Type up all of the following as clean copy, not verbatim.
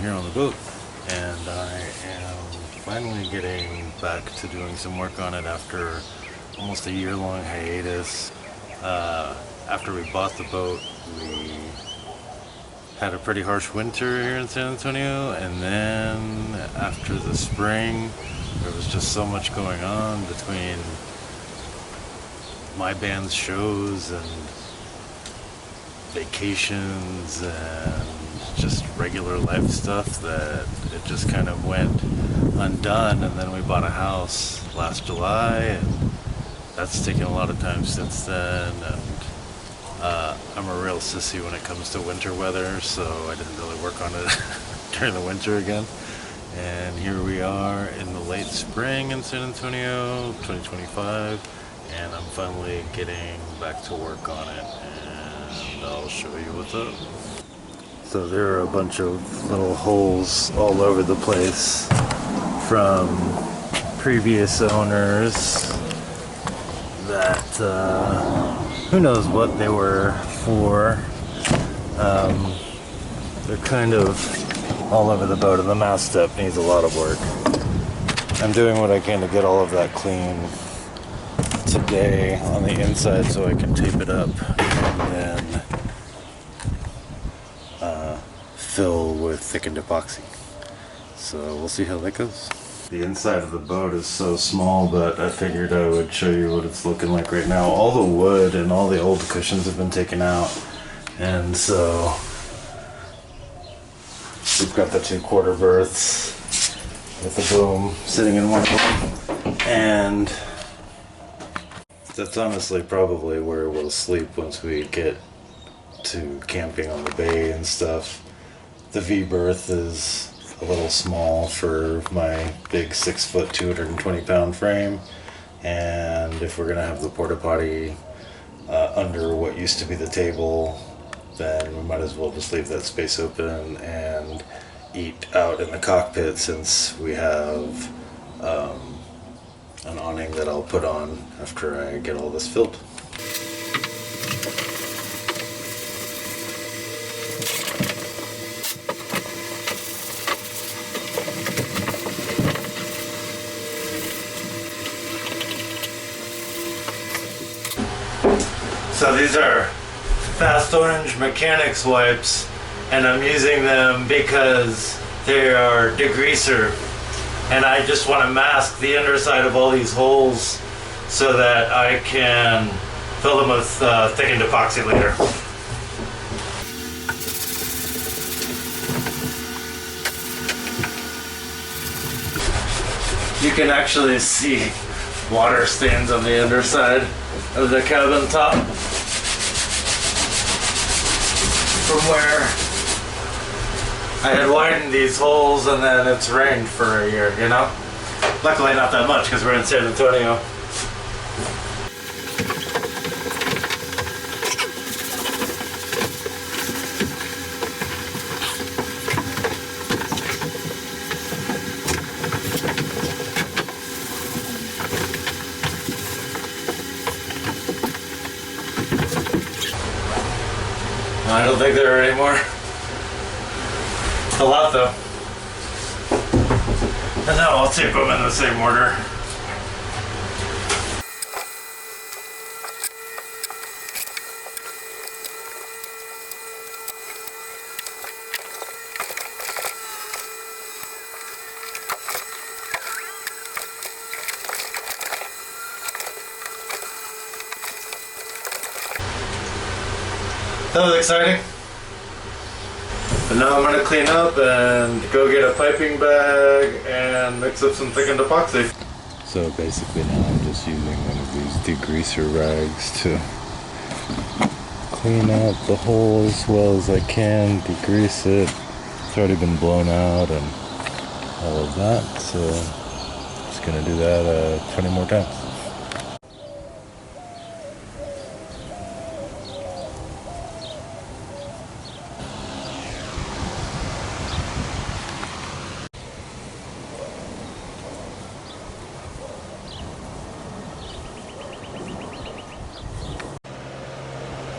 here on the boat, and I am finally getting back to doing some work on it after almost a year-long hiatus. After we bought the boat, we had a pretty harsh winter here in San Antonio, and then after the spring there was just so much going on between my band's shows and vacations and just regular life stuff that it just kind of went undone. And then we bought a house last July, and that's taken a lot of time since then. And I'm a real sissy when it comes to winter weather, so I didn't really work on it during the winter again. And here we are in the late spring in San Antonio, 2025, and I'm finally getting back to work on it, and I'll show you what's up. So there are a bunch of little holes all over the place from previous owners that who knows what they were for. They're kind of all over the boat, and the mast step needs a lot of work. I'm doing what I can to get all of that clean today on the inside so I can tape it up and then fill with thickened epoxy. So we'll see how that goes. The inside of the boat is so small, but I figured I would show you what it's looking like right now. All the wood and all the old cushions have been taken out, and so we've got the 2/4 berths with the boom sitting in one of them, and that's honestly probably where we'll sleep once we get to camping on the bay and stuff. The V berth is a little small for my big 6 foot 220 pound frame, and if we're gonna have the porta potty under what used to be the table, then we might as well just leave that space open and eat out in the cockpit, since we have an awning that I'll put on after I get all this filled. So these are Fast Orange Mechanics wipes, and I'm using them because they are degreaser, and I just want to mask the underside of all these holes so that I can fill them with thickened epoxy later. You can actually see water stains on the underside of the cabin top from where I had widened these holes, and then it's rained for a year, you know? Luckily not that much because we're in San Antonio. I don't think there are any more. A lot though. And now I'll tape them in the same order. That was exciting. But now I'm going to clean up and go get a piping bag and mix up some thickened epoxy. So basically now I'm just using one of these degreaser rags to clean out the hole as well as I can, degrease it. It's already been blown out and all of that, so just going to do that 20 more times.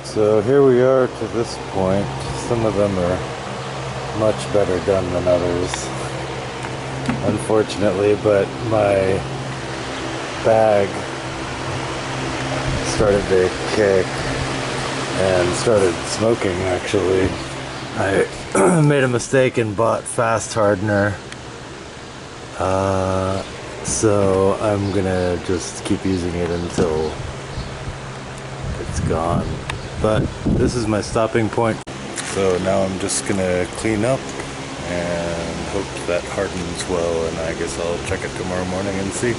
So here we are to this point. Some of them are much better done than others, unfortunately, but my bag started to kick and started smoking. Actually, I made a mistake and bought fast hardener, so I'm gonna just keep using it until it's gone. But this is my stopping point. So now I'm just gonna clean up and hope that hardens well, and I guess I'll check it tomorrow morning and see.